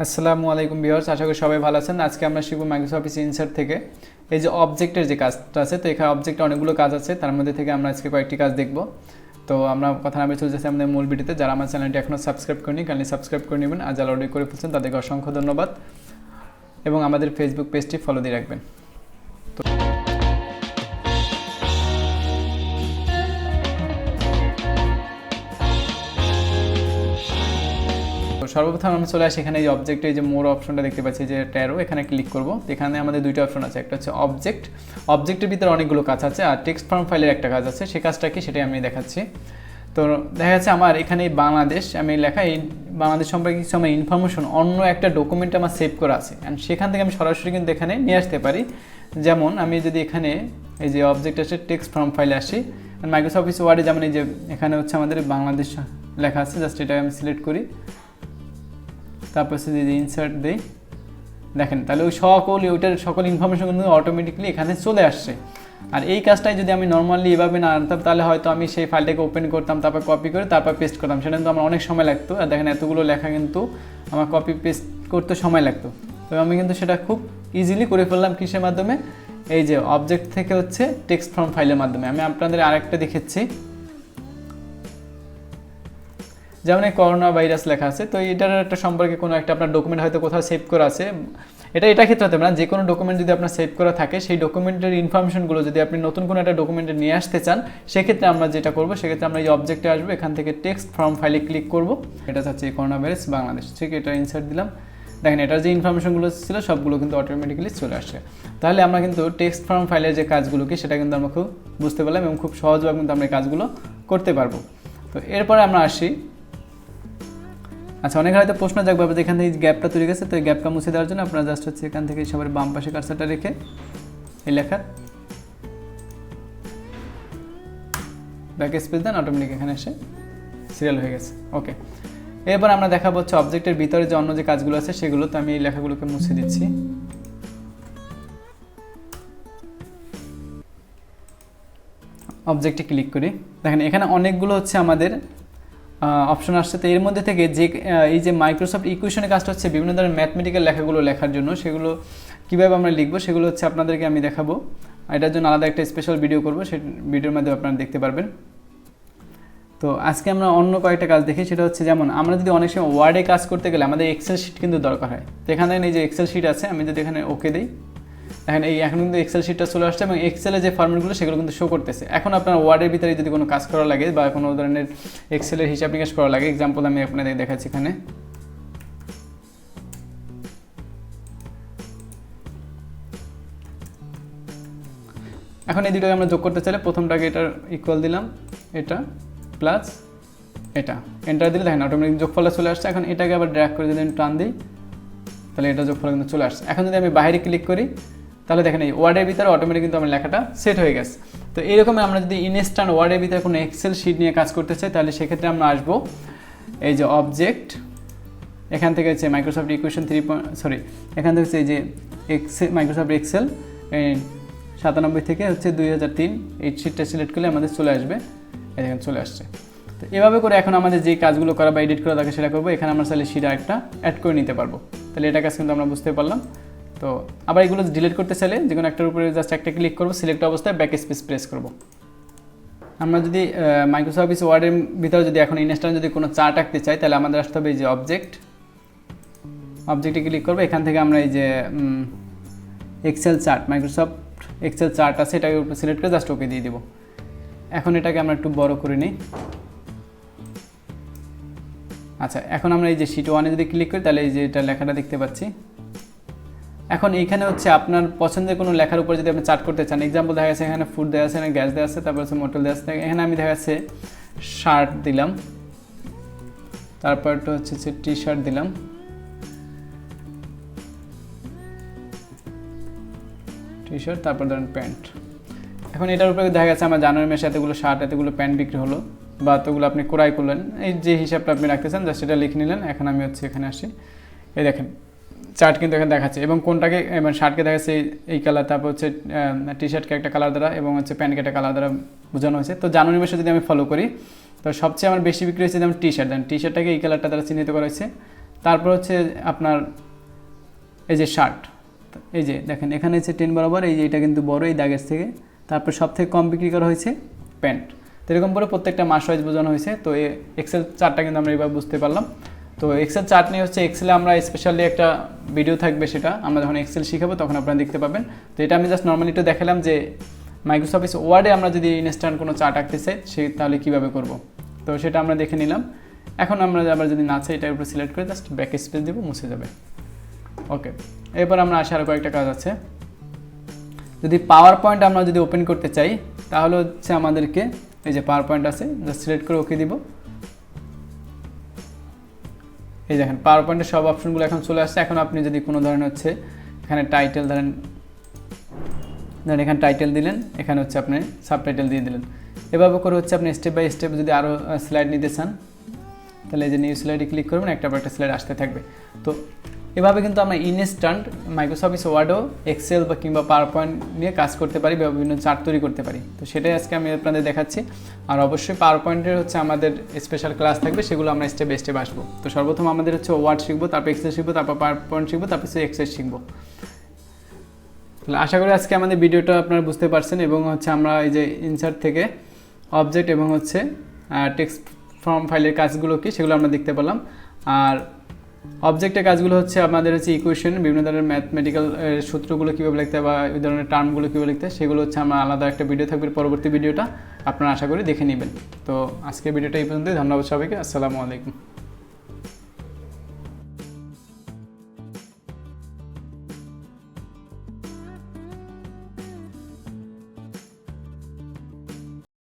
আসসালামু আলাইকুম ভিউয়ার্স, আশা করি সবাই ভালো আছেন। আজকে আমরা শিখব মাইক্রোসফট অফিস ইনসার্ট থেকে এই যে অবজেক্টের যে কাজটা আছে। তো এখানে অবজেক্টে অনেকগুলো কাজ আছে, তার মধ্যে থেকে আমরা আজকে কয়েকটি কাজ দেখব। তো আমরা কথা না বলে চলে যাচ্ছি আমাদের মূল ভিডিওতে। যারা আমার চ্যানেলটি এখনও সাবস্ক্রাইব করেনি কাইন্ডলি সাবস্ক্রাইব করে নেবেন, আর যারা অলরেডি করে ফেলছেন তাদেরকে অসংখ্য ধন্যবাদ, এবং আমাদের ফেসবুক পেজটি ফলো দিয়ে রাখবেন। সর্বপ্রথম আমরা চলে আসি এখানে এই অবজেক্টে যে মোর অপশনটা দেখতে পাচ্ছি, যে ট্যারো, এখানে ক্লিক করব। এখানে আমাদের দুইটা অপশন আছে, একটা হচ্ছে অবজেক্টের ভিতরে অনেকগুলো কাজ আছে, আর টেক্সট ফর্ম ফাইলের একটা কাজ আছে। সেই কাজটা কি সেটাই আমি দেখাচ্ছি। তো দেখা যাচ্ছে আমার এখানে বাংলাদেশ আমি লেখা, এই বাংলাদেশ সম্পর্কে কিছু আমার ইনফরমেশন অন্য একটা ডকুমেন্টে আমার সেভ করা আছে, অ্যান্ড সেখান থেকে আমি সরাসরি কিন্তু এখানে নিয়ে আসতে পারি। যেমন আমি যদি এখানে এই যে অবজেক্ট আছে টেক্সট ফর্ম ফাইলে আসি, মাইক্রোসফট অফিস ওয়ার্ডে যেমন এই যে এখানে হচ্ছে আমাদের বাংলাদেশ লেখা আছে, জাস্ট এটা আমি সিলেক্ট করি, তারপর হচ্ছে যদি ইনসার্ট দিই, দেখেন তাহলে ওই ওইটার সকল ইনফরমেশন কিন্তু অটোমেটিকলি এখানে চলে আসছে। আর এই কাজটাই যদি আমি নর্মালি এভাবে না আনতাম, তাহলে হয়তো আমি সেই ফাইলটাকে ওপেন করতাম, তারপর কপি করে তারপর পেস্ট করতাম, সেটা কিন্তু আমার অনেক সময় লাগতো। আর দেখেন এতগুলো লেখা কিন্তু আমার কপি পেস্ট করতে সময় লাগতো। তবে আমি কিন্তু সেটা খুব ইজিলি করে ফেললাম কিসের মাধ্যমে, এই যে অবজেক্ট থেকে হচ্ছে টেক্সট ফর্ম ফাইলের মাধ্যমে। আমি আপনাদের আরেকটা দেখাচ্ছি, যেমন এই করোনা ভাইরাস লেখা আছে। তো এটার একটা সম্পর্কে কোনো একটা আপনার ডকুমেন্ট হয়তো কোথাও সেভ করা আছে, এটা ক্ষেত্রে হতে পারে না, যে কোনো ডকুমেন্ট যদি আপনার সেভ করা থাকে, সেই ডকুমেন্টের ইনফরমেশনগুলো যদি আপনি নতুন কোনো একটা ডকুমেন্টে নিয়ে আসতে চান, সেক্ষেত্রে আমরা যেটা করবো, সেক্ষেত্রে আমরা এই অবজেক্টে আসবো, এখান থেকে টেক্সট ফর্ম ফাইলে ক্লিক করব। এটা হচ্ছে করোনা ভাইরাস বাংলাদেশ, ঠিক এটা ইনসার্ট দিলাম। দেখেন এটার যে ইনফরমেশনগুলো ছিল সবগুলো কিন্তু অটোমেটিক্যালি চলে আসে। তাহলে আমরা কিন্তু টেক্সট ফর্ম ফাইলের যে কাজগুলোকে সেটা কিন্তু আমরা খুব বুঝতে পারলাম, এবং খুব সহজভাবে কিন্তু আমরা এই কাজগুলো করতে পারবো। তো এরপরে আমরা আসি, আচ্ছা, অনেক হয়তো প্রশ্ন জাগবে যে এখান থেকে গ্যাপটা তৈরি গেছে, তো এই গ্যাপটা মুছে দেওয়ার জন্য আপনারা জাস্ট হচ্ছে এখান থেকে সবার বাম পাশে কার্সারটা রেখে এই লেখার ব্যাক স্পেস দেন, অটোমেটিক এখানে এসে সিরিয়াল হয়ে গেছে। ওকে, এরপর আমরা দেখাবো হচ্ছে অবজেক্টের ভিতরে যে অন্য যে কাজগুলো আছে সেগুলো। তো আমি এই লেখাগুলোকে মুছে দিচ্ছি। অবজেক্টে ক্লিক করি, দেখেন এখানে অনেকগুলো হচ্ছে আমাদের অপশন আসছে। তো এর মধ্যে থেকে যে এই যে মাইক্রোসফট ইকুয়েশনের কাজটা হচ্ছে বিভিন্ন ধরনের ম্যাথমেটিক্যাল লেখাগুলো লেখার জন্য, সেগুলো কীভাবে আমরা লিখবো সেগুলো হচ্ছে আপনাদেরকে আমি দেখাবো। এটার জন্য আলাদা একটা স্পেশাল ভিডিও করবো, সেই ভিডিওর মাধ্যমে আপনারা দেখতে পারবেন। তো আজকে আমরা অন্য কয়েকটা কাজ দেখি, সেটা হচ্ছে যেমন আমরা যদি অনেক সময় ওয়ার্ডে কাজ করতে গেলে আমাদের এক্সেল শিট কিন্তু দরকার হয়। তো এখানে এই যে এক্সেল শিট আছে, আমি যদি এখানে ওকে দিই, এখন এখন কিন্তু এক্সেল শিটটা চলে আসছে, এবং এক্সেলের যে ফর্মেটগুলো সেগুলো কিন্তু শো করতেছে। এখন আপনার ওয়ার্ডের ভিতরে যদি কোনো কাজ করা লাগে বা কোনো ধরনের এক্সেলের হিসাব নিকাশ করা লাগে, এক্সাম্পল আমি আপনাদের দেখাচ্ছি এখানে। এখন এই দুটোকে আমরা যোগ করতে চাইলে প্রথমটাকে এটার ইকুয়াল দিলাম, এটা প্লাস এটা, এন্টার দিলে দেখেন অটোমেটিক যোগফলটা চলে আসছে। এখন এটাকে আবার ড্র্যাগ করে যদি আমি টান দিই, তাহলে এটা যোগফল কিন্তু চলে আসছে। এখন যদি আমি বাইরে ক্লিক করি, তাহলে দেখেন এই ওয়ার্ডের ভিতরে অটোমেটিক কিন্তু আমার লেখাটা সেট হয়ে গেছে। তো এরকম আমরা যদি ইনস্ট্যান্ট ওয়ার্ডের ভিতরে কোনো এক্সেল শিট নিয়ে কাজ করতে চাই, তাহলে সেক্ষেত্রে আমরা আসবো এই যে অবজেক্ট, এখান থেকে হচ্ছে মাইক্রোসফট ইকুয়েশন এখান থেকে হচ্ছে এই যে মাইক্রোসফট এক্সেল 97 থেকে হচ্ছে 2003, এই শিটটা সিলেক্ট করলে আমাদের চলে আসবে, এখানে চলে আসছে। তো এভাবে করে এখন আমাদের যে কাজগুলো করা বা এডিট করা থাকে সেটা করবো। এখানে আমরা চাইলে শিট আরেকটা অ্যাড করে নিতে পারবো। তাহলে এটা কাজ কিন্তু আমরা বুঝতে পারলাম। তো আবার এগুলো ডিলিট করতে চাইলে যে কোনো একটার উপরে জাস্ট একটা ক্লিক করবো, সিলেক্ট অবস্থায় ব্যাক স্পেস প্রেস করবো। আমরা যদি মাইক্রোসফট অফিস ওয়ার্ডের ভিতরে যদি এখন ইনস্ট্যান্ট যদি কোনো চার্ট আঁকতে চাই, তাহলে আমাদের আসতে হবে এই যে অবজেক্টে ক্লিক করবো। এখান থেকে আমরা এই যে Excel chart, Microsoft Excel chart আছে, এটাকে সিলেক্ট করে জাস্ট ওকে দিয়ে দিব। এখন এটাকে আমরা একটু বড় করে নিই। আচ্ছা, এখন আমরা এই যে শিট 1-এ যদি ক্লিক করি, তাহলে এই যে এটা লেখাটা দেখতে পাচ্ছি। এখন এইখানে হচ্ছে আপনার পছন্দের কোনো লেখার উপর যদি আপনি চার্ট করতে চান, এক্সাম্পল দেখা যাচ্ছে এখানে ফুড দেওয়া আছে, এখানে গ্যাস দেওয়া আছে, তারপর হচ্ছে মোটর দেওয়া আছে। এখানে আমি দেখা যাচ্ছে শার্ট দিলাম, তারপরটা হচ্ছে টি শার্ট দিলাম, টি শার্ট, তারপর ধরেন প্যান্ট। এখন এটার উপরে দেখা গেছে আমার জানুয়ারি মাসে এতগুলো শার্ট এতগুলো প্যান্ট বিক্রি হলো, বা এতগুলো আপনি ক্রয় করলেন, এই যে হিসাবটা আপনি রাখতে চান জাস্ট এটা লিখে নিলেন। এখন আমি হচ্ছে এখানে আসি, এই দেখেন চার্ট কিন্তু এখানে দেখাচ্ছে, এবং কোনটাকে মানে শার্টকে দেখাচ্ছে এই কালার, তারপর হচ্ছে টি শার্টকে একটা কালার দ্বারা, এবং হচ্ছে প্যান্টকে একটা কালার দ্বারা বোঝানো হয়েছে। তো জানুয়ারি মাসে যদি আমি ফলো করি, তো সবচেয়ে আমার বেশি বিক্রি হয়েছে যেমন টি শার্ট, টি শার্টটাকে এই কালারটা দ্বারা চিহ্নিত করা হয়েছে। তারপর হচ্ছে আপনার এই যে শার্ট, এই যে দেখেন এখানে হচ্ছে 10 বরাবর, এই যে এটা কিন্তু বড় এই দাগের থেকে। তারপর সব থেকে কম বিক্রি করা হয়েছে প্যান্ট। তো এরকম করে প্রত্যেকটা মাস ওয়াইজ বোঝানো হয়েছে। তো এই এক্সেল চার্টটা কিন্তু আমরা এবার বুঝতে পারলাম। তো এক্সেল চার্ট নিয়ে হচ্ছে এক্সেলে আমরা স্পেশালি একটা ভিডিও থাকবে, সেটা আমরা যখন এক্সেল শিখাবো তখন আপনারা দেখতে পাবেন। তো এটা আমি জাস্ট নর্মালি একটু দেখালাম যে মাইক্রোসফট অফিস ওয়ার্ডে আমরা যদি ইনস্ট্যান্ট কোনো চার্ট আঁকতে চাই তাহলে কীভাবে করব। তো সেটা আমরা দেখে নিলাম। এখন আমরা আবার যদি না চাই এটার উপর সিলেক্ট করে জাস্ট ব্যাক স্পেস দেবো, মুছে যাবে। ওকে, এরপর আমরা আসি আরও কয়েকটা কাজ আছে। যদি পাওয়ার পয়েন্ট আমরা যদি ওপেন করতে চাই তাহলে হচ্ছে আমাদেরকে এই যে পাওয়ার পয়েন্ট আছে, জাস্ট সিলেক্ট করে ওকে দিব। এই দেখেন পাওয়ার পয়েন্টের সব অপশনগুলো এখন চলে আসছে। এখন আপনি যদি কোনো ধরনের হচ্ছে এখানে টাইটেল ধরেন এখানে টাইটেল দিলেন, এখানে হচ্ছে আপনি সাবটাইটেল দিয়ে দিলেন। এভাবে করে হচ্ছে আপনি স্টেপ বাই স্টেপ যদি আরও স্লাইড নিতে চান তাহলে এই যে নিউ স্লাইডে ক্লিক করবেন, একটা পর একটা স্লাইড আসতে থাকবে। তো এভাবে কিন্তু আমরা ইনস্ট্যান্ট মাইক্রোসফট অফিস ওয়ার্ডও এক্সেল বা কিংবা পাওয়ার পয়েন্ট নিয়ে কাজ করতে পারি বা বিভিন্ন চার্ট তৈরি করতে পারি। তো সেটাই আজকে আমি আপনাদের দেখাচ্ছি। আর অবশ্যই পাওয়ার পয়েন্টের হচ্ছে আমাদের স্পেশাল ক্লাস থাকবে, সেগুলো আমরা স্টেপ বাই স্টেপ আসবো। তো সর্বপ্রথম আমাদের হচ্ছে ওয়ার্ড শিখবো, তারপর এক্সেল শিখবো, তারপর পাওয়ার পয়েন্ট শিখবো, তারপর হচ্ছে এক্সেল শিখবো। তাহলে আশা করি আজকে আমাদের ভিডিওটা আপনারা বুঝতে পারছেন এবং হচ্ছে আমরা এই যে ইনসার্ট থেকে অবজেক্ট এবং হচ্ছে টেক্সট ফর্ম ফাইলের কাজগুলো কি সেগুলো আমরা দেখতে পেলাম। আর অবজেক্টের কাজগুলো হচ্ছে আমাদের হচ্ছে ইকুয়েশন, বিভিন্ন ধরনের ম্যাথমেটিক্যাল সূত্রগুলো কীভাবে লিখতে বা এই ধরনের টার্মগুলো কীভাবে লিখতে, সেগুলো হচ্ছে আমরা আলাদা একটা ভিডিও থাকবে, পরবর্তী ভিডিওটা আপনারা আশা করি দেখে নেবেন। তো আজকের ভিডিওটা এই পর্যন্তই। ধন্যবাদ সবাইকে। আসসালামু আলাইকুম।